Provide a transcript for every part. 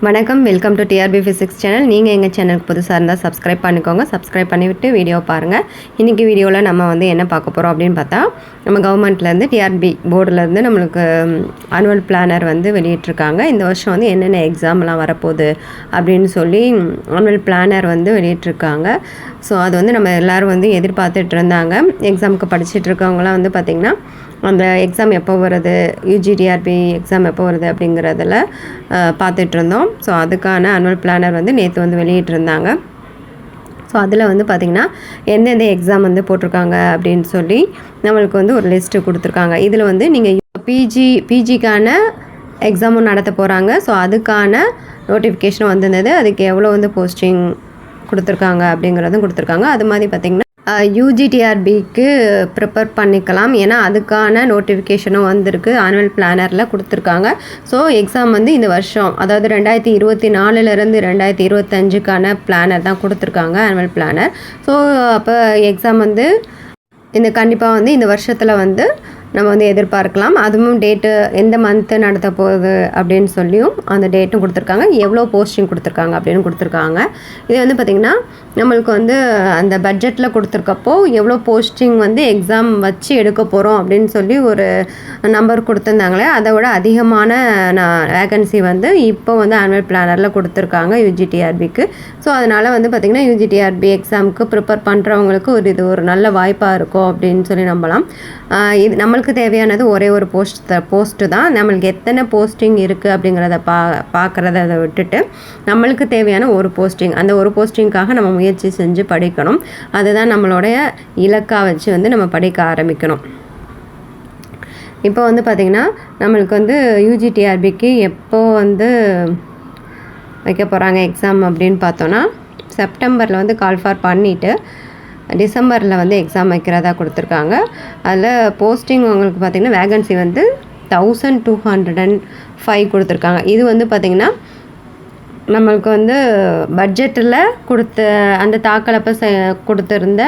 வணக்கம், welcome to TRB physics channel. நீங்கள் எங்கள் சேனலுக்கு புதுசாக இருந்தால் சப்ஸ்கிரைப் பண்ணிக்கோங்க. சப்ஸ்கிரைப் பண்ணிவிட்டு வீடியோ பாருங்கள். இன்றைக்கி வீடியோவில் நம்ம என்ன பார்க்க போகிறோம் அப்படின்னு பார்த்தா, நம்ம கவர்மெண்ட்லேருந்து டிஆர்பி போர்டிலேருந்து நம்மளுக்கு ஆனுவல் பிளானர் வெளியிட்டிருக்காங்க. இந்த வருஷம் என்னென்ன எக்ஸாம்லாம் வரப்போகுது அப்படின்னு சொல்லி ஆனுவல் பிளானர் வெளியிட்டிருக்காங்க. ஸோ அது நம்ம எல்லோரும் எதிர்பார்த்துட்டு இருந்தாங்க. எக்ஸாமுக்கு படிச்சுட்டு இருக்கவங்களாம் பார்த்திங்கன்னா அந்த எக்ஸாம் எப்போ வருது, யூஜிடிஆர்பி எக்ஸாம் எப்போ வருது அப்படிங்கிறதில் பார்த்துட்ருந்தோம். ஸோ அதுக்கான ஆனுவல் பிளானர் நேற்று வெளியிட்டிருந்தாங்க. ஸோ அதில் பார்த்திங்கன்னா எந்தெந்த எக்ஸாம் போட்டிருக்காங்க அப்படின்னு சொல்லி நம்மளுக்கு ஒரு லிஸ்ட்டு கொடுத்துருக்காங்க. இதில் நீங்கள் பிஜிக்கான எக்ஸாமும் நடத்த போகிறாங்க. ஸோ அதுக்கான நோட்டிஃபிகேஷனும் வந்திருந்தது. அதுக்கு எவ்வளோ போஸ்டிங் கொடுத்துருக்காங்க அப்படிங்கிறதும் கொடுத்துருக்காங்க. அது மாதிரி பார்த்திங்கன்னா யூஜிடிஆர்பிக்கு ப்ரிப்பேர் பண்ணிக்கலாம். ஏன்னா அதுக்கான நோட்டிஃபிகேஷனும் வந்திருக்கு, ஆனுவல் பிளானரில் கொடுத்துருக்காங்க. ஸோ எக்ஸாம் இந்த வருஷம், அதாவது 2024லேருந்து 2025க்கான பிளானர் தான் கொடுத்துருக்காங்க, ஆனுவல் பிளானர். ஸோ அப்போ எக்ஸாம் கண்டிப்பாக இந்த வருஷத்தில் நம்ம எதிர்பார்க்கலாம். அதுவும் டேட்டு எந்த மந்த்து நடத்த போகுது அப்படின்னு சொல்லியும் அந்த டேட்டும் கொடுத்துருக்காங்க. எவ்வளோ போஸ்டிங் கொடுத்துருக்காங்க அப்படின்னு கொடுத்துருக்காங்க. இது பார்த்திங்கன்னா நம்மளுக்கு அந்த பட்ஜெட்டில் கொடுத்துருக்கப்போ எவ்வளோ போஸ்டிங் எக்ஸாம் வச்சு எடுக்க போகிறோம் அப்படின்னு சொல்லி ஒரு நம்பர் கொடுத்துருந்தாங்களே, அதை விட அதிகமான வேகன்சி இப்போ ஆனுவல் பிளானரில் கொடுத்துருக்காங்க யூஜிடிஆர்பிக்கு. ஸோ அதனால் பார்த்திங்கன்னா யூஜிடிஆர்பி எக்ஸாமுக்கு ப்ரிப்பேர் பண்ணுறவங்களுக்கு இது ஒரு நல்ல வாய்ப்பாக இருக்கும் அப்படின்னு சொல்லி நம்பலாம். இது நம்மளுக்கு தேவையானது ஒரே ஒரு போஸ்ட்டு தான். நம்மளுக்கு எத்தனை போஸ்டிங் இருக்குது அப்படிங்கிறத பார்க்குறத விட்டுட்டு நம்மளுக்கு தேவையான ஒரு போஸ்டிங், அந்த ஒரு போஸ்டிங்காக நம்ம முயற்சி செஞ்சு படிக்கணும். அதுதான் நம்மளுடைய இலக்காக வச்சு நம்ம படிக்க ஆரம்பிக்கணும். இப்போ பார்த்திங்கன்னா நம்மளுக்கு யூஜிடிஆர்பிக்கு எப்போ வைக்க போகிறாங்க எக்ஸாம் அப்படின்னு பார்த்தோன்னா, செப்டம்பரில் கால் ஃபார் பண்ணிவிட்டு டிசம்பரில் எக்ஸாம் வைக்கிறதா கொடுத்துருக்காங்க. அதில் போஸ்டிங் உங்களுக்கு பார்த்திங்கன்னா வேகன்சி 1205 கொடுத்துருக்காங்க. இது பார்த்திங்கன்னா நம்மளுக்கு பட்ஜெட்டில் கொடுத்த அந்த தாக்கலப்போ கொடுத்துருந்த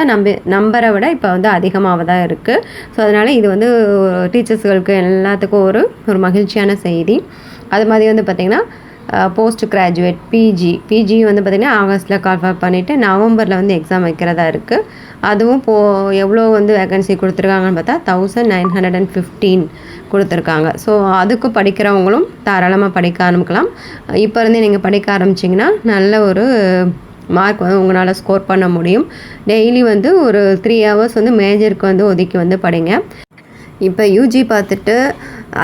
நம்பரை விட இப்போ அதிகமாக தான் இருக்குது. ஸோ அதனால் இது டீச்சர்ஸ்களுக்கு எல்லாத்துக்கும் ஒரு மகிழ்ச்சியான செய்தி. அது மாதிரி பார்த்திங்கன்னா போஸ்ட் கிராஜுவேட் பிஜி பார்த்திங்கன்னா ஆகஸ்ட்டில் கால்ஃபார் பண்ணிவிட்டு நவம்பரில் எக்ஸாம் வைக்கிறதா இருக்குது. அதுவும் எவ்வளோ வேகன்சி கொடுத்துருக்காங்கன்னு பார்த்தா 1915 கொடுத்துருக்காங்க. ஸோ அதுக்கு படிக்கிறவங்களும் தாராளமாக படிக்க ஆரம்பிக்கலாம். இப்போ நீங்கள் படிக்க ஆரம்பிச்சிங்கன்னா நல்ல ஒரு மார்க் உங்களால் ஸ்கோர் பண்ண முடியும். டெய்லி ஒரு 3 ஹவர்ஸ் மேஜருக்கு ஒதுக்கி படிங்க. இப்போ யூஜி பார்த்துட்டு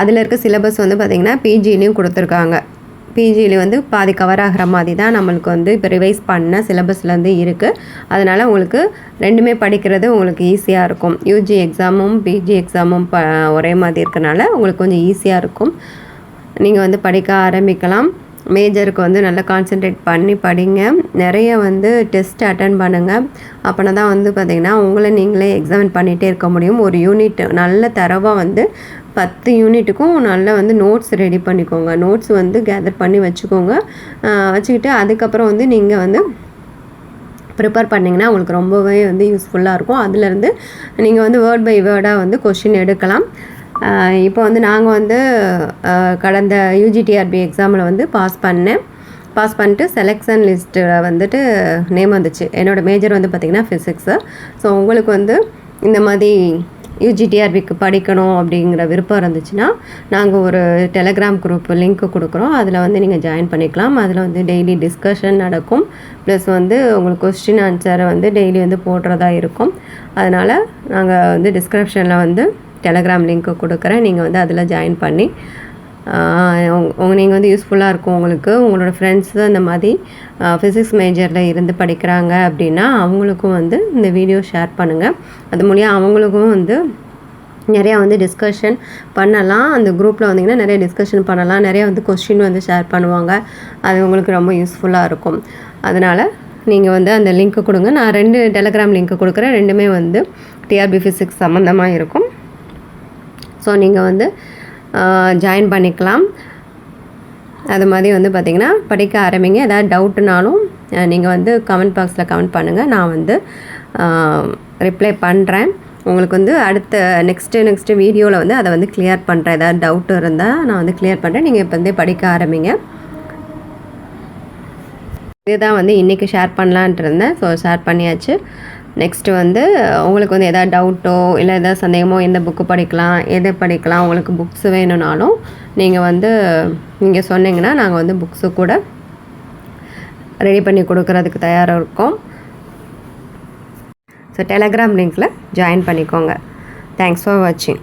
அதில் இருக்க சிலபஸ் பார்த்திங்கன்னா பிஜிலையும் கொடுத்துருக்காங்க. பிஜியில் பாதி கவர் ஆகிற மாதிரி தான் நம்மளுக்கு இப்போ ரிவைஸ் பண்ண சிலபஸ்லேருந்து இருக்குது. அதனால் உங்களுக்கு ரெண்டுமே படிக்கிறது உங்களுக்கு ஈஸியாக இருக்கும். யூஜி எக்ஸாமும் பிஜி எக்ஸாமும் ஒரே மாதிரி இருக்கனால உங்களுக்கு கொஞ்சம் ஈஸியாக இருக்கும். நீங்கள் படிக்க ஆரம்பிக்கலாம். மேஜருக்கு நல்லா கான்சென்ட்ரேட் பண்ணி படிங்க. நிறைய டெஸ்ட் அட்டன் பண்ணுங்கள். அப்படின்னா தான் பார்த்திங்கன்னா உங்களை நீங்களே எக்ஸாமின் பண்ணிகிட்டே இருக்க முடியும். ஒரு யூனிட் நல்ல தரவாக 10 யூனிட்டுக்கும் நல்லா நோட்ஸ் ரெடி பண்ணிக்கோங்க. நோட்ஸ் கேதர் பண்ணி வச்சுக்கோங்க. வச்சுக்கிட்டு அதுக்கப்புறம் நீங்கள் ப்ரிப்பேர் பண்ணிங்கன்னா உங்களுக்கு ரொம்பவே யூஸ்ஃபுல்லாக இருக்கும். அதுலேருந்து நீங்கள் வேர்ட் பை வேர்டாக கொஷின் எடுக்கலாம். இப்போ நாங்கள் கடந்த யூஜிடிஆர்பி எக்ஸாமில் பாஸ் பண்ணிட்டு செலெக்ஷன் லிஸ்ட்டில் நேம் வந்துச்சு. என்னோடய மேஜர் பார்த்திங்கன்னா ஃபிசிக்ஸு. ஸோ உங்களுக்கு இந்த மாதிரி யூஜிடிஆர்பிக்கு படிக்கணும் அப்படிங்கிற விருப்பம் இருந்துச்சுன்னா நாங்கள் ஒரு டெலகிராம் குரூப் லிங்க் கொடுக்குறோம். அதில் நீங்கள் ஜாயின் பண்ணிக்கலாம். அதில் டெய்லி டிஸ்கஷன் நடக்கும். ப்ளஸ் உங்களுக்கு கொஸ்டின் ஆன்சரை டெய்லி போடுறதா இருக்கும். அதனால் நாங்கள் டிஸ்கிரிப்ஷனில் டெலகிராம் லிங்க்கு கொடுக்குறேன். நீங்கள் அதில் ஜாயின் பண்ணி நீங்கள் யூஸ்ஃபுல்லாக இருக்கும். உங்களோட ஃப்ரெண்ட்ஸு அந்த மாதிரி ஃபிசிக்ஸ் மேஜரில் இருந்து படிக்கிறாங்க அப்படின்னா அவங்களுக்கும் இந்த வீடியோ ஷேர் பண்ணுங்கள். அது மூலியம் அவங்களுக்கும் நிறையா டிஸ்கஷன் பண்ணலாம். அந்த குரூப்பில் நிறைய டிஸ்கஷன் பண்ணலாம். நிறையா கொஸ்டின் ஷேர் பண்ணுவாங்க. அது உங்களுக்கு ரொம்ப யூஸ்ஃபுல்லாக இருக்கும். அதனால் நீங்கள் அந்த லிங்க்கு கொடுங்க. நான் 2 டெலகிராம் லிங்க்கு கொடுக்குறேன். ரெண்டுமே டிஆர்பி ஃபிசிக்ஸ் சம்மந்தமாக இருக்கும். ஸோ நீங்கள் ஜாயின் பண்ணிக்கலாம். அது மாதிரி பார்த்திங்கன்னா படிக்க ஆரம்பிங்க. ஏதாவது டவுட்டுனாலும் நீங்கள் கமெண்ட் பாக்ஸில் கமெண்ட் பண்ணுங்கள். நான் ரிப்ளை பண்ணுறேன். உங்களுக்கு அடுத்த நெக்ஸ்ட்டு வீடியோவில் அதை கிளியர் பண்ணுறேன். ஏதாவது டவுட் இருந்தால் நான் கிளியர் பண்ணுறேன். நீங்கள் இப்போ படிக்க ஆரம்பிங்க. இதுதான் வந்து இன்றைக்கி ஷேர் பண்ணலான்ட்டு இருந்தேன். ஸோ ஷேர் பண்ணியாச்சு. நெக்ஸ்ட்டு வந்து உங்களுக்கு வந்து எதாவது டவுட்டோ இல்லை எதாவது சந்தேகமோ எந்த புக்கு படிக்கலாம், எது படிக்கலாம், உங்களுக்கு புக்ஸ் வேணும்னாலும் நீங்கள் வந்து நீங்கள் சொன்னீங்கன்னா நாங்கள் வந்து புக்ஸு கூட ரெடி பண்ணி கொடுக்குறதுக்கு தயாராக இருக்கோம். ஸோ டெலகிராம் லிங்க்கில் ஜாயின் பண்ணிக்கோங்க. தேங்க்ஸ் ஃபார் வாட்சிங்.